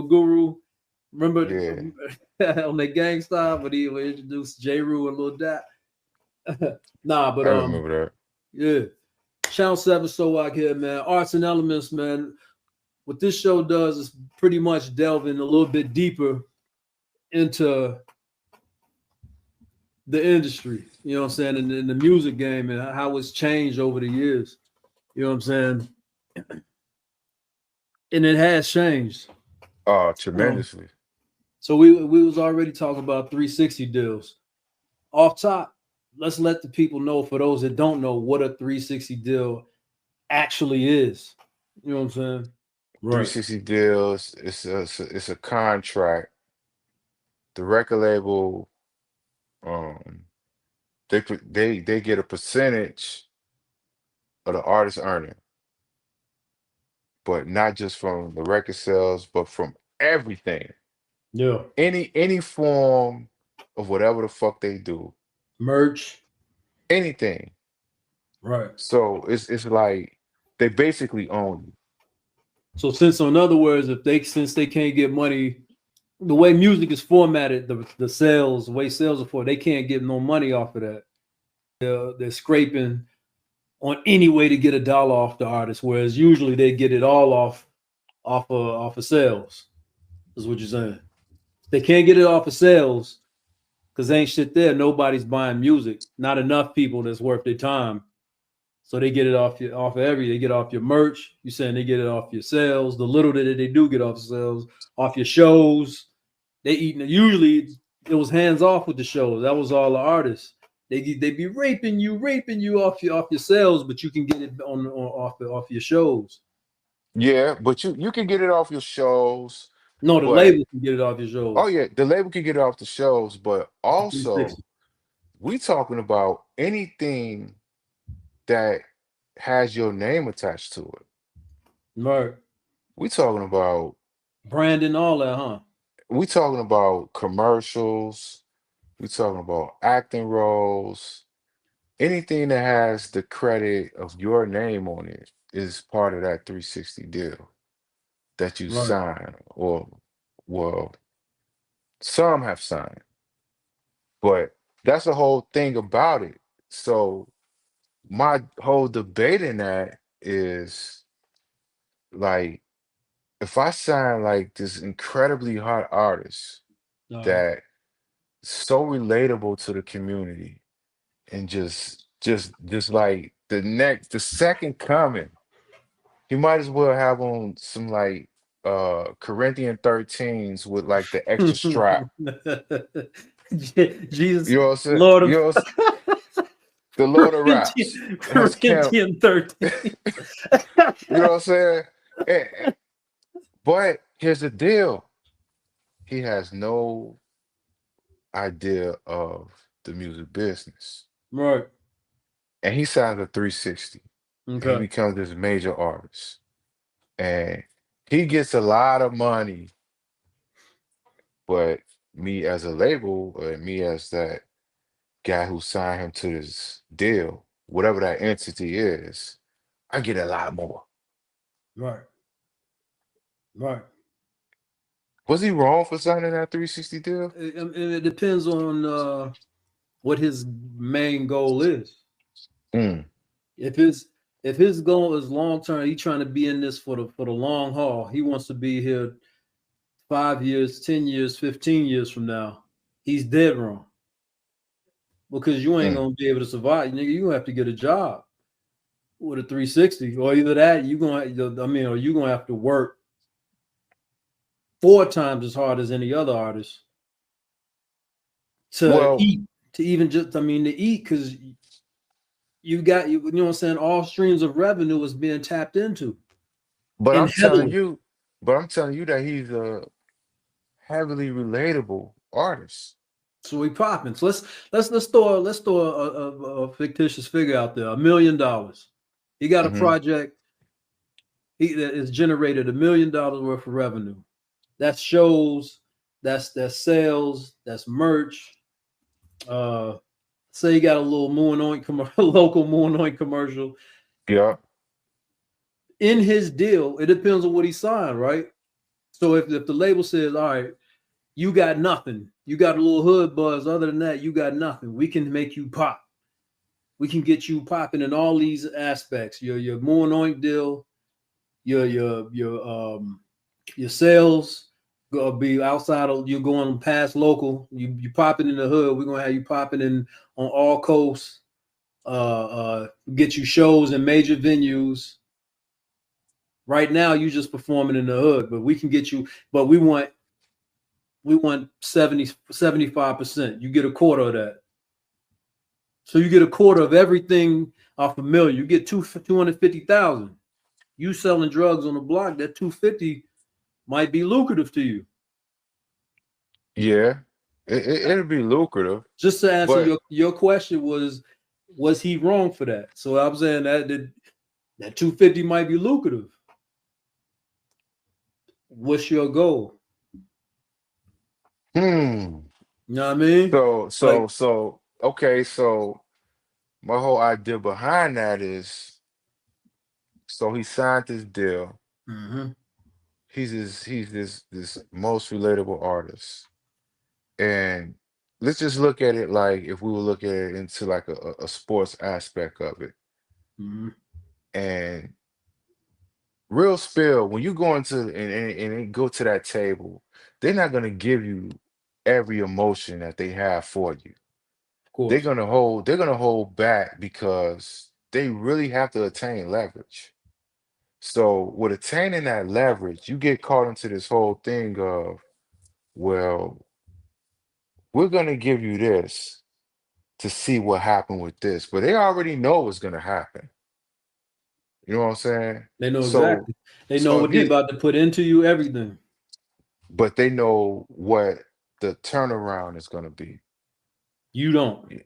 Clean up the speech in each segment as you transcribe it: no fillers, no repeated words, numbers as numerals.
Guru. Remember Yeah, on that gang style, but he would introduce J. Rue and Lil Dat. Nah, but I remember that. yeah. Channel 7 so out here, man. Arts and Elements, man. What this show does is pretty much delving a little bit deeper into the industry, you know what I'm saying, in the music game and how it's changed over the years. You know what I'm saying? And it has changed. Oh, Um, tremendously. so we was already talking about 360 deals. Off top, let's let the people know, for those that don't know, what a 360 deal actually is. You know what I'm saying? Right. 360 deals. It's a contract. The record label, um, they get a percentage of the artist earning, but not just from the record sales, but from everything. Yeah. Any form of whatever the fuck they do, Merch. anything. Right. So it's like they basically own you. So since, in other words, if they since they can't get money, the way music is formatted, the sales, the way sales are for, they can't get no money off of that. They're scraping on any way to get a dollar off the artist, whereas usually they get it all off of sales. Is what you're saying. They can't get it off of sales because ain't shit there. Nobody's buying music. Not enough people that's worth their time. So they get it off of they get off your merch. You saying they get it off your sales. The little that they do get off sales, off your shows. They eating it. Usually it was hands off with the shows. That was all the artists. They be raping you off your sales, but you can get it on off your shows. Yeah, but you can get it off your shows, No, the but label can get it off your oh shows. yeah, the label can get it off the shows, but also 360. we talking about anything that has your name attached to it. Right. We talking about Brandon, all that, huh? we talking about commercials, we talking about acting roles, anything that has the credit of your name on it is part of that 360 deal that you Right. sign, or well, some have signed, but that's the whole thing about it. So my whole debate in that is like, if I sign like this incredibly hot artist Uh, that so relatable to the community, and just like the second coming, you might as well have on some like Corinthian 13s with like the extra strap. Jesus, You know what I'm saying? Lord You of know what I'm saying? The Lord of Raps has Camp. Corinthian 13. You know what I'm saying? But here's the deal. He has no idea of the music business. Right. And he signs a 360. And he Okay. becomes this major artist. And he gets a lot of money, but me as a label, or me as that guy who signed him to this deal, whatever that entity is, I get a lot more. Right. Right. Was he wrong for signing that 360 deal? It depends on what his main goal is. Mm, If his if his goal is long term, he trying to be in this for the long haul. He wants to be here 5 years, 10 years, 15 years from now. He's dead wrong because you ain't mm. gonna be able to survive, nigga. You gonna have to get a job with a 360, or either that you gonna, I mean, or you gonna have to work 4 times as hard as any other artist to Well, eat, to even just, I mean, to eat, because you know what I'm saying, all streams of revenue is being tapped into but and I'm telling heavily. you, that he's a heavily relatable artist. So we popping. So let's throw a fictitious figure out there, $1 million. He got a Hmm. project. That has generated $1 million worth of revenue. That's shows, that's sales, that's merch. Uh, say you got a little Moon Oink local Moon Oink commercial. Yeah. In his deal, it depends on what he signed, right? So if the label says, all right, you got nothing, you got a little hood buzz, other than that, you got nothing, we can make you pop. We can get you popping in all these aspects. Your Moon Oink deal, your sales gonna be outside of you going past local. You popping in the hood. We're gonna have you popping in on all coasts. Get you shows in major venues. Right now, you just performing in the hood, but we can get you. But we want 75%. You get a quarter of that. So you get a quarter of everything off a million. You get 250,000. You selling drugs on the block, that 250 might be lucrative to you. Yeah, it'll be lucrative, Just to answer but your question was he wrong for that? So I'm saying that 250 might be lucrative. What's your goal? hmm. You know what I mean? Like, Okay, so my whole idea behind that is, so he signed this deal. mm-hmm, He's this most relatable artist. And let's just look at it like if we were looking at it into like a sports aspect of it. mm-hmm, And real spill, when you go into and go to that table, they're not gonna give you every emotion that they have for you. of course. They're gonna hold back because they really have to attain leverage. So with attaining that leverage, you get caught into this whole thing of, well, we're gonna give you this to see what happened with this, but they already know what's gonna happen. You know what I'm saying? They know So, exactly. They know so if what they you, about to put into you, everything. but they know what the turnaround is gonna be. You don't. Y-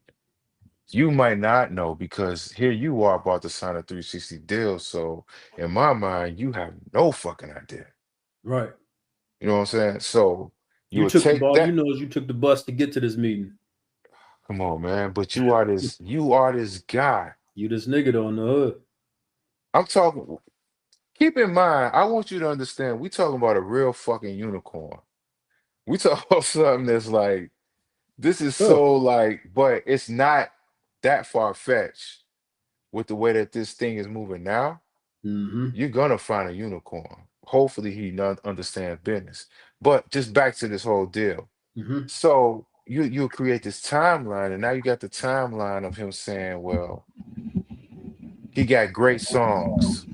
You might not know because here you are about to sign a 360 deal. So in my mind, you have no fucking idea. Right. You know what I'm saying? So you You would took the take ball, that. you took the bus to get to this meeting. Come on, man. But you are this guy. You this nigga on the hood. I'm talking. Keep in mind, I want you to understand, we talking about a real fucking unicorn. We talk about something that's like, this is Oh. so like, but it's not that far-fetched with the way that this thing is moving now. Mm-hmm. You're gonna find a unicorn. Hopefully he understands business. But just back to this whole deal. Mm-hmm. So you'll create this timeline, and now you got the timeline of him saying, well, he got great songs.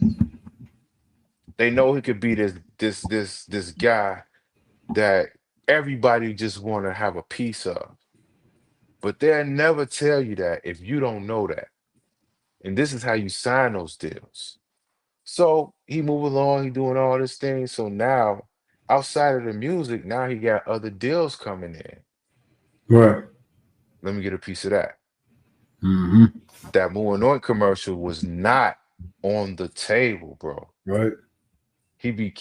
They know he could be this guy that everybody just want to have a piece of. But they'll never tell you that if you don't know that. And this is how you sign those deals. So he move along, he doing all this thing. So now, outside of the music, now he got other deals coming in. Right. Let me get a piece of that. Mm-hmm. That Moonanoint commercial was not on the table, bro. Right. He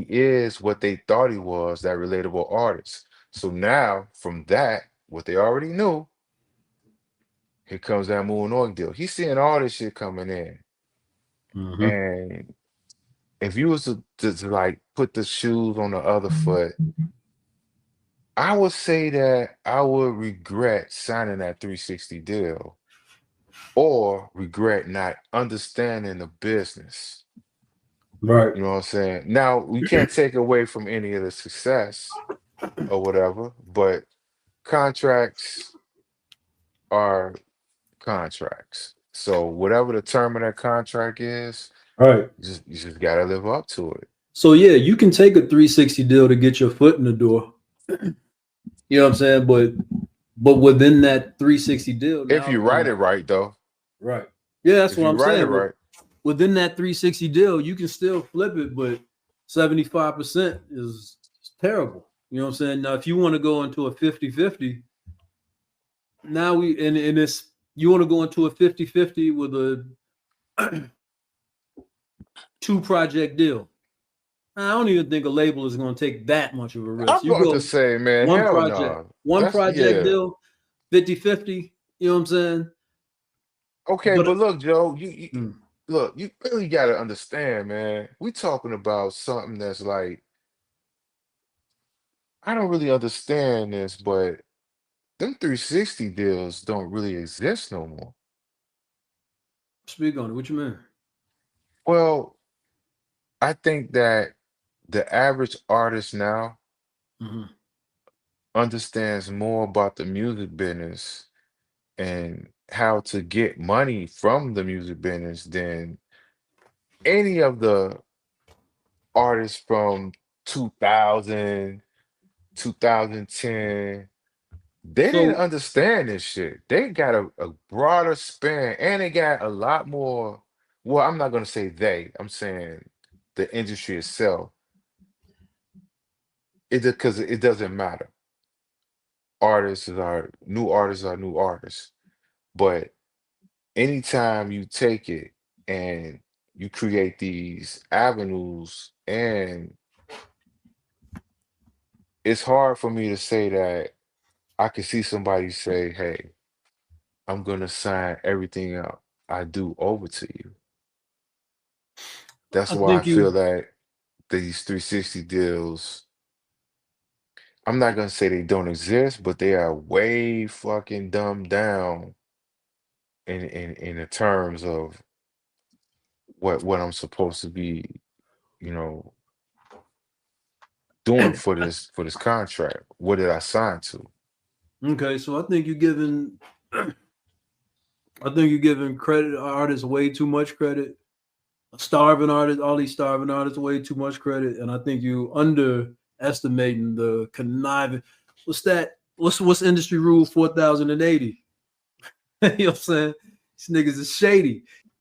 is what they thought he was, that relatable artist. So now, from that, what they already knew, here comes that Moonanoint deal. He's seeing all this shit coming in. Mm-hmm. And if you was to like put the shoes on the other foot, I would say that I would regret signing that 360 deal or regret not understanding the business. Right. You know what I'm saying? Now, we can't take away from any of the success or whatever, but contracts are contracts. So whatever the term of that contract is, Right. you just gotta live up to it. So yeah, you can take a 360 deal to get your foot in the door. You know what I'm saying? But within that 360 deal If now, you write it right, though. right. Yeah, that's If what you I'm write it saying. right. Within that 360 deal, you can still flip it, but 75% is terrible. You know what I'm saying? Now, if you want to go into a 50-50, now and it's you want to go into a 50-50 with a two project deal. I don't even think a label is going to take that much of a risk. I'm You going to go say, man, one hell project, no. one That's project yeah. deal, 50-50. You know what I'm saying? Okay, But but look, Joe, you mm, look, you really gotta understand, man. We talking about something that's like I don't really understand this, but them 360 deals don't really exist no more. Speak on it. What you mean? Well, I think that the average artist now Hmm. understands more about the music business and how to get money from the music business than any of the artists from 2000, 2010. They didn't So understand this shit. They got a broader span and they got a lot more. Well, I'm not going to say they, I'm saying the industry itself. Because it doesn't matter. Artists are new artists. But anytime you take it and you create these avenues, and it's hard for me to say that I could see somebody say, hey, I'm gonna sign everything out I do over to you. That's I why I think feel you. that these 360 deals, I'm not gonna say they don't exist, but they are way fucking dumbed down in the terms of what I'm supposed to be, you know, doing for this contract. What did I sign to? Okay, so I think you're giving. I think you're giving credit artists way too much credit. Starving artists, all these starving artists, way too much credit, and I think you underestimating the conniving. What's that? What's industry rule 4080? You know what I'm saying? These niggas is shady.